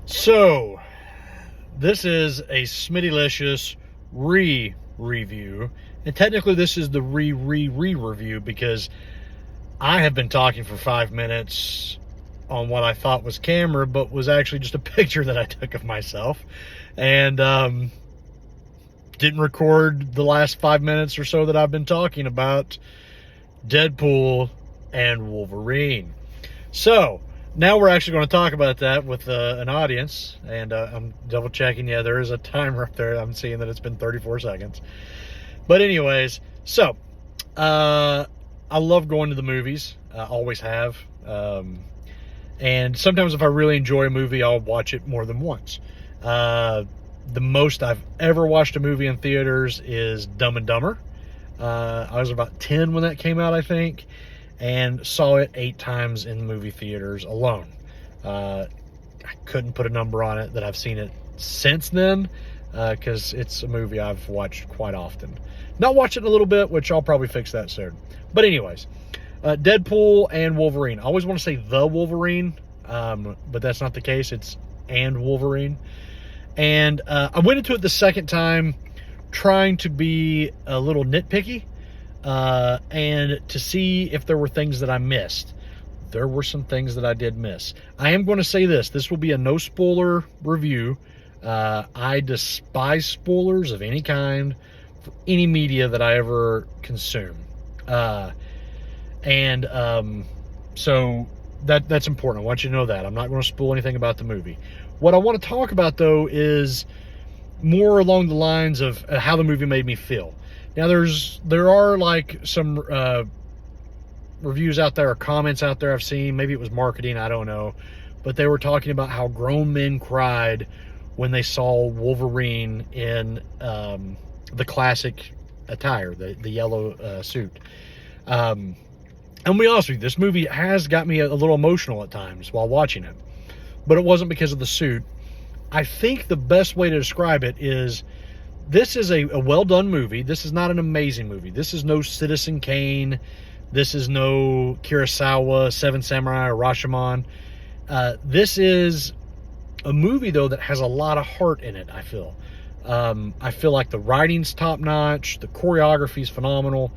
So, this is a Smiddylicious review. And technically this is the review because I have been talking for 5 minutes on what I thought was camera, but was actually just a picture that I took of myself. And didn't record the last 5 minutes or so that I've been talking about Deadpool and Wolverine. So, now we're actually going to talk about that with an audience, and I'm double checking. Yeah, there is a timer up there. I'm seeing that it's been 34 seconds. But anyways, so I love going to the movies. I always have. And sometimes if I really enjoy a movie, I'll watch it more than once. The most I've ever watched a movie in theaters is Dumb and Dumber. I was about 10 when that came out, I think, and saw it 8 times in movie theaters alone. I couldn't put a number on it that I've seen it since then, because it's a movie I've watched quite often. Not watched it in a little bit, which I'll probably fix that soon. But anyways, Deadpool and Wolverine. I always want to say the Wolverine, but that's not the case. It's and Wolverine. And I went into it the second time trying to be a little nitpicky, and to see if there were things that I missed. There were some things that I did miss. I am going to say this. This will be a no spoiler review. I despise spoilers of any kind for any media that I ever consume. So that's important. I want you to know that. I'm not going to spoil anything about the movie. What I want to talk about, though, is more along the lines of how the movie made me feel. Now, there are like some reviews out there or comments out there I've seen. Maybe it was marketing, I don't know. But they were talking about how grown men cried when they saw Wolverine in the classic attire, the yellow suit. And to be honest with you, this movie has got me a little emotional at times while watching it. But it wasn't because of the suit. I think the best way to describe it is this is a well-done movie. This is not an amazing movie. This is no Citizen Kane. This is no Kurosawa, Seven Samurai, or Rashomon. This is a movie, though, that has a lot of heart in it, I feel. I feel like the writing's top-notch. The choreography's phenomenal.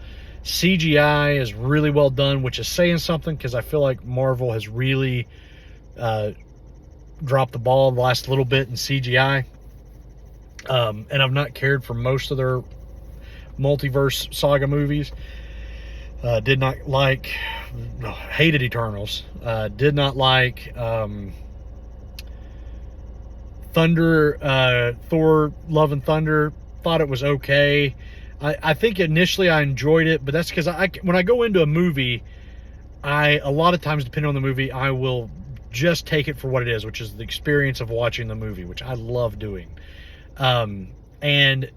CGI is really well done, which is saying something because I feel like Marvel has really dropped the ball the last little bit in CGI. And I've not cared for most of their multiverse saga movies. Did not like, hated Eternals. Did not like Thor, Love and Thunder. Thought it was okay. I think initially I enjoyed it, but that's because when I go into a movie, a lot of times, depending on the movie, I will just take it for what it is, which is the experience of watching the movie, which I love doing. And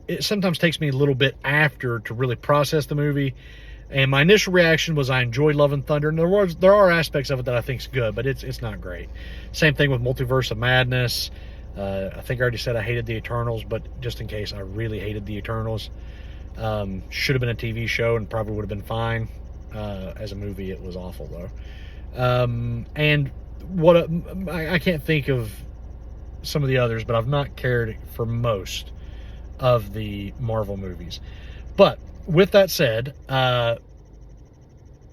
it sometimes takes me a little bit after to really process the movie. And my initial reaction was I enjoyed Love and Thunder, and there are aspects of it that I think is good, but it's not great. Same thing with Multiverse of Madness. I think I already said I hated the Eternals, but just in case, I really hated the Eternals. Should have been a TV show and probably would have been fine. As a movie, it was awful, though. And I can't think of some of the others, but I've not cared for most of the Marvel movies. But with that said,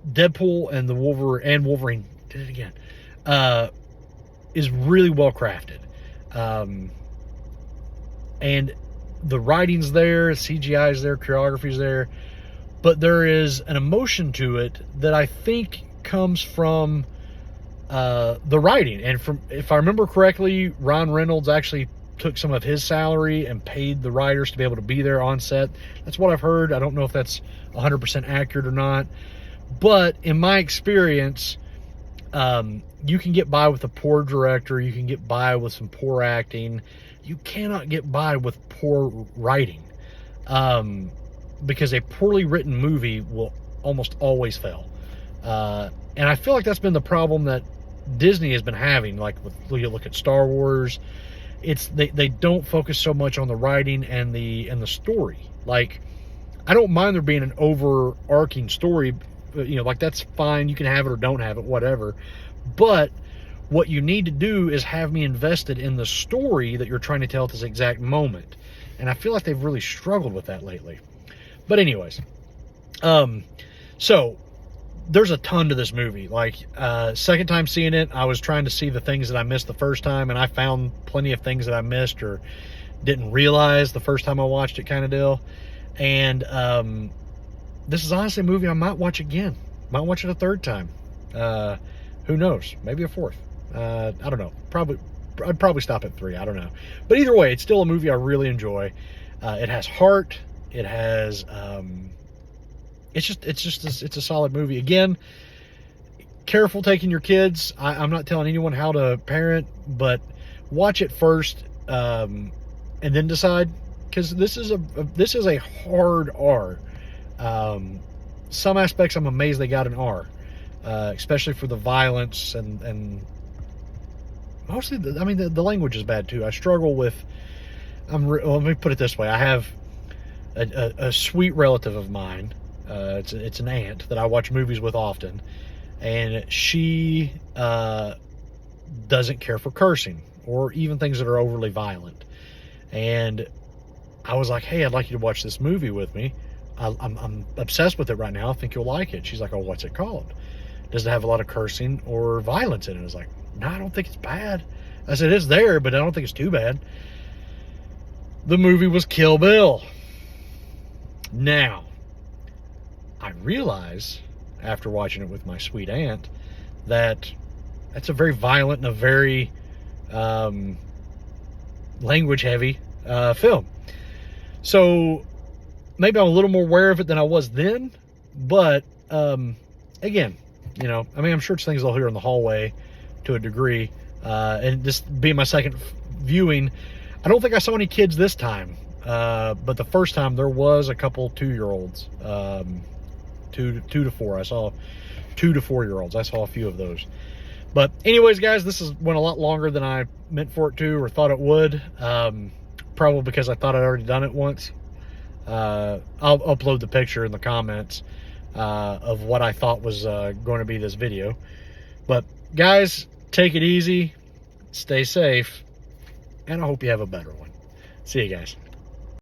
Deadpool and Wolverine did it again, is really well crafted. And the writing's there, CGI's there, choreography's there, but there is an emotion to it that I think comes from the writing. And from, if I remember correctly, Ryan Reynolds actually took some of his salary and paid the writers to be able to be there on set. That's what I've heard. I don't know if that's 100% accurate or not, but in my experience, you can get by with a poor director. You can get by with some poor acting. You cannot get by with poor writing, because a poorly written movie will almost always fail. And I feel like that's been the problem that Disney has been having. Like, you look at Star Wars, they don't focus so much on the writing and the story. Like, I don't mind there being an overarching story, like that's fine. You can have it or don't have it, whatever. But What you need to do is have me invested in the story that you're trying to tell at this exact moment. And I feel like they've really struggled with that lately. But anyways, so there's a ton to this movie. Like, second time seeing it, I was trying to see the things that I missed the first time, and I found plenty of things that I missed or didn't realize the first time I watched it, kind of deal. And this is honestly a movie I might watch again. Might watch it a third time. Who knows? Maybe a fourth. I don't know. I'd probably stop at 3. I don't know. But either way, it's still a movie I really enjoy. It has heart. It has, it's a solid movie. Again, careful taking your kids. I'm not telling anyone how to parent, but watch it first, and then decide, because this is a hard R. Some aspects I'm amazed they got an R, especially for the violence and mostly, the language is bad too. I struggle with, let me put it this way. I have a sweet relative of mine. It's an aunt that I watch movies with often, and she doesn't care for cursing or even things that are overly violent. And I was like, hey, I'd like you to watch this movie with me. I'm obsessed with it right now. I think you'll like it. She's like, oh, what's it called? Does it have a lot of cursing or violence in it? I was like, no, I don't think it's bad. I said, it's there, but I don't think it's too bad. The movie was Kill Bill. Now, I realize, after watching it with my sweet aunt, that that's a very violent and a very language-heavy film. So, maybe I'm a little more aware of it than I was then, but, again, I'm sure it's things I'll hear in the hallway to a degree, and this being my second viewing, I don't think I saw any kids this time, but the first time there was a couple 2-year-olds, 2 to 4. I saw 2 to 4-year-olds. I saw a few of those. But anyways, guys, this went a lot longer than I meant for it to or thought it would, probably because I thought I'd already done it once. I'll upload the picture in the comments of what I thought was going to be this video. But guys, take it easy, stay safe, and I hope you have a better one. See you guys.